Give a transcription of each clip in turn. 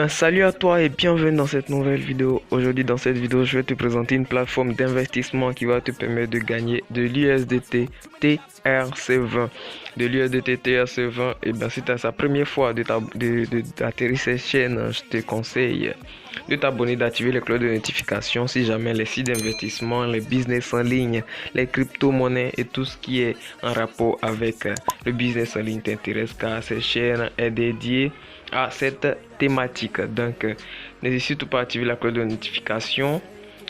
Salut à toi et bienvenue dans cette nouvelle vidéo. Aujourd'hui dans cette vidéo, je vais te présenter une plateforme d'investissement qui va te permettre de gagner de l'USDT TRC20. De l'USDT TRC20, si c'est sa première fois d'atterrir cette chaîne, je te conseille de t'abonner, d'activer les cloches de notification si jamais les sites d'investissement, les business en ligne, les crypto-monnaies et tout ce qui est en rapport avec le business en ligne t'intéresse, car cette chaîne est dédiée à cette thématique. Donc n'hésite surtout pas à activer la cloche de notification,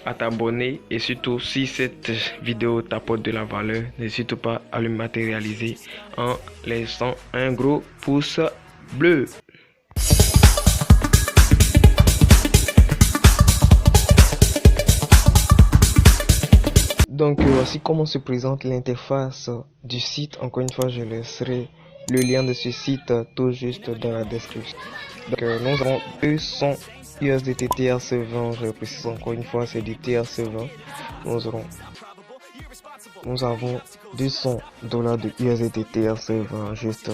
à t'abonner, et surtout si cette vidéo t'apporte de la valeur, n'hésite pas à le matérialiser en laissant un gros pouce bleu. Donc voici comment se présente l'interface du site. Encore une fois, je laisserai le lien de ce site tout juste dans la description. Donc nous avons 200 USDT TRC20, je précise encore une fois, c'est du TRC20. Nous avons 200 $ de USDT TRC20 juste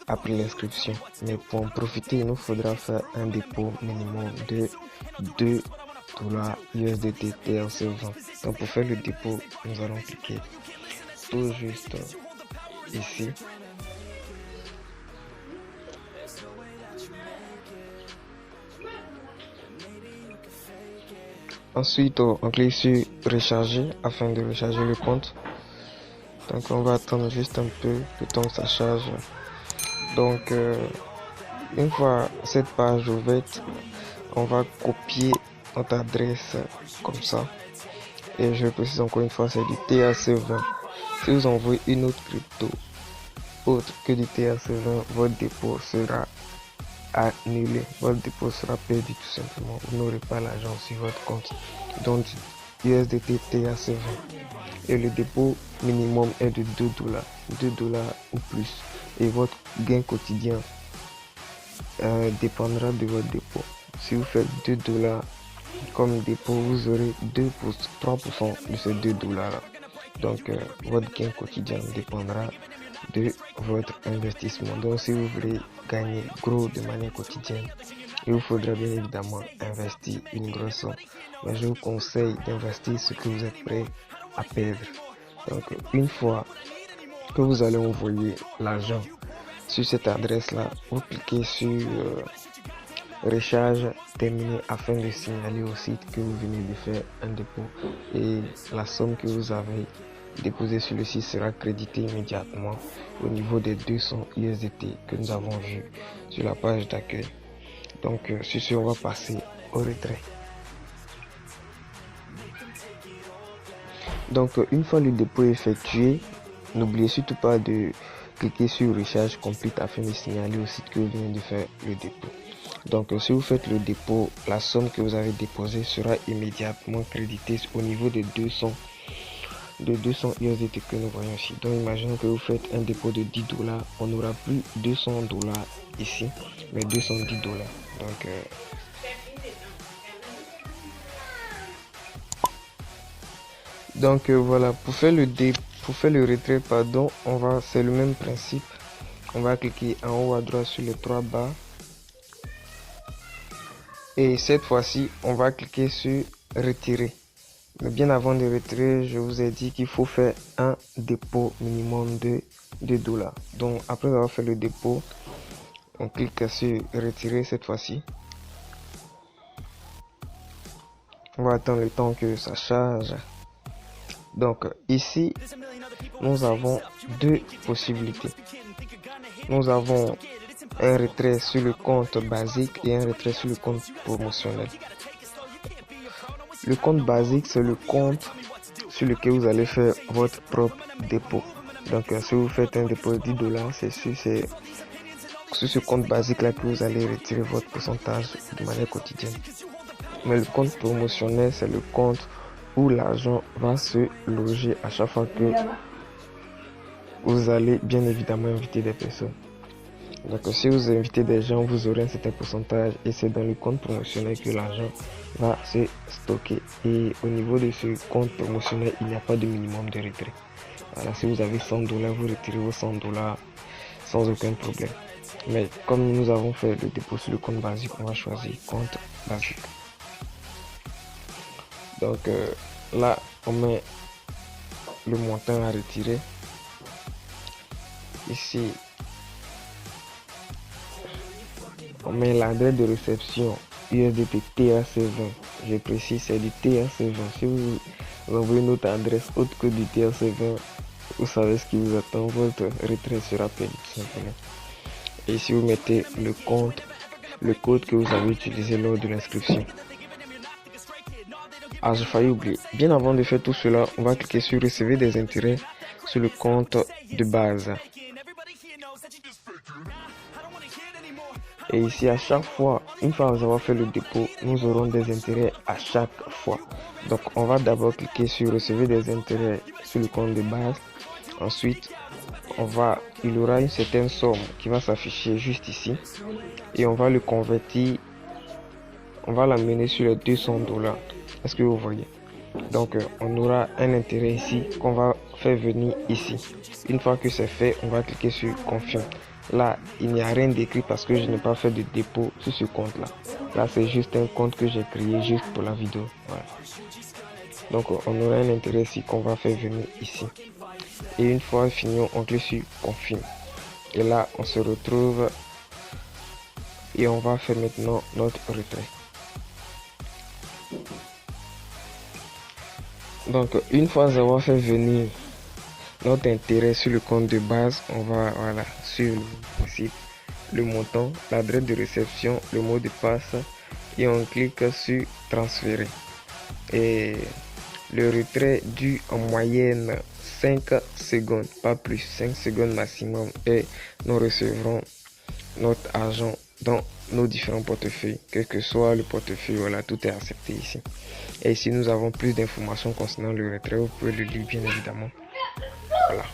après l'inscription. Mais pour en profiter, il nous faudra faire un dépôt minimum de 2 $ USDT TRC20. Donc pour faire le dépôt, nous allons cliquer tout juste ici. Ensuite, on clique sur recharger afin de recharger le compte. Donc on va attendre juste un peu le temps que ça charge. Donc une fois cette page ouverte, on va copier notre adresse comme ça. Et je précise encore une fois, c'est du TRC20. Si vous envoyez une autre crypto autre que du TRC20, votre dépôt sera annulé, votre dépôt sera perdu tout simplement. Vous n'aurez pas l'argent sur votre compte. Donc USDT TRC20. Et le dépôt minimum est de 2 $, ou plus. Et votre gain quotidien dépendra de votre dépôt. Si vous faites 2 $ comme dépôt, vous aurez 3% de ces 2 $ là. Donc votre gain quotidien dépendra de votre investissement. Donc si vous voulez gagner gros de manière quotidienne, il vous faudra bien évidemment investir une grosse somme. Mais je vous conseille d'investir ce que vous êtes prêt à perdre. Donc une fois que vous allez envoyer l'argent sur cette adresse là, vous cliquez sur recharge terminé afin de signaler au site que vous venez de faire un dépôt, et la somme que vous avez déposée sur le site sera créditée immédiatement au niveau des 200 USDT que nous avons vu sur la page d'accueil. Donc sur ce, on va passer au retrait. Donc une fois le dépôt effectué, n'oubliez surtout pas de cliquer sur recharge complète afin de signaler au site que vous venez de faire le dépôt. Donc si vous faites le dépôt, la somme que vous avez déposée sera immédiatement créditée au niveau de 200 USDT que nous voyons ici. Donc imaginons que vous faites un dépôt de 10 $, on n'aura plus 200 $ ici, mais 210 $. Donc voilà, pour faire le retrait, c'est le même principe. On va cliquer en haut à droite sur les 3 barres. Et cette fois-ci, on va cliquer sur retirer. Mais bien avant de retirer, je vous ai dit qu'il faut faire un dépôt minimum de 2 $. Donc après avoir fait le dépôt, on clique sur retirer cette fois-ci. On va attendre le temps que ça charge. Donc ici, nous avons deux possibilités. Nous avons un retrait sur le compte basique et un retrait sur le compte promotionnel. Le compte basique, c'est le compte sur lequel vous allez faire votre propre dépôt. Donc si vous faites un dépôt de 10 $, c'est sur ce compte basique là que vous allez retirer votre pourcentage de manière quotidienne. Mais le compte promotionnel, c'est le compte où l'argent va se loger à chaque fois que vous allez bien évidemment inviter des personnes. Donc si vous invitez des gens, vous aurez un certain pourcentage, et c'est dans le compte promotionnel que l'argent va se stocker. Et au niveau de ce compte promotionnel, il n'y a pas de minimum de retrait. Voilà, si vous avez 100 $, vous retirez vos 100 $ sans aucun problème. Mais comme nous avons fait le dépôt sur le compte basique, on va choisir compte basique. Donc là, on met le montant à retirer. Ici, on met l'adresse de réception USDT TRC20. Je précise, c'est du TRC20. Si vous envoyez une autre adresse autre que du TRC20, vous savez ce qui vous attend. Votre retrait sera payé tout simplement. Et ici, vous mettez le code que vous avez utilisé lors de l'inscription. Ah, j'ai failli oublier. Bien avant de faire tout cela, on va cliquer sur recevoir des intérêts sur le compte de base. Et ici, à chaque fois, une fois que vous avez fait le dépôt, nous aurons des intérêts à chaque fois. Donc, on va d'abord cliquer sur recevoir des intérêts sur le compte de base. Ensuite, il y aura une certaine somme qui va s'afficher juste ici. Et on va le convertir. On va l'amener sur les $200. Est-ce que vous voyez? Donc, on aura un intérêt ici qu'on va faire venir ici. Une fois que c'est fait, on va cliquer sur confirme. Là, il n'y a rien d'écrit parce que je n'ai pas fait de dépôt sur ce compte là. Là, c'est juste un compte que j'ai créé juste pour la vidéo. Voilà. Donc, on aura un intérêt ici qu'on va faire venir ici. Et une fois fini, on clique sur confirme. Et là, on se retrouve et on va faire maintenant notre retrait. Donc, une fois avoir fait venir notre intérêt sur le compte de base, on va sur le principe, le montant, l'adresse de réception, le mot de passe et on clique sur transférer. Et le retrait dure en moyenne 5 secondes, pas plus, 5 secondes maximum, et nous recevrons notre argent dans nos différents portefeuilles, quel que soit le portefeuille. Voilà, tout est accepté ici. Et ici nous avons plus d'informations concernant le retrait, vous pouvez le lire bien évidemment. Voilà.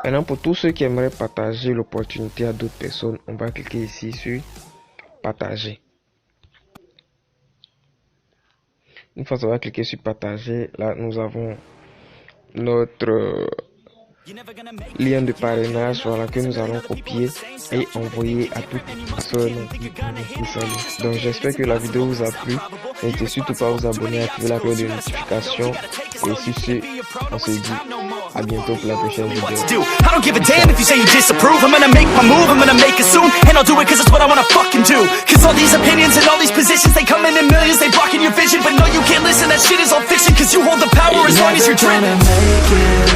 Maintenant, pour tous ceux qui aimeraient partager l'opportunité à d'autres personnes, on va cliquer ici sur partager. Une fois qu'on va cliquer sur partager, là nous avons notre lien de parrainage, voilà, que nous allons copier et envoyer à toutes les personnes qui sont là. Donc j'espère que la vidéo vous a plu. N'hésitez surtout pas à vous abonner, à activer la cloche de notification. Et sur ce, on se dit à bientôt pour la prochaine vidéo. I don't give a damn if you say you disapprove. I'm gonna make my move, I'm gonna make it soon. And I'll do it cause it's what I wanna fucking do. Cause all these opinions and all these positions, they come in millions, they blocking your vision. But no, you can't listen, that shit is all fiction. Cause you hold the power as long as you're dreaming.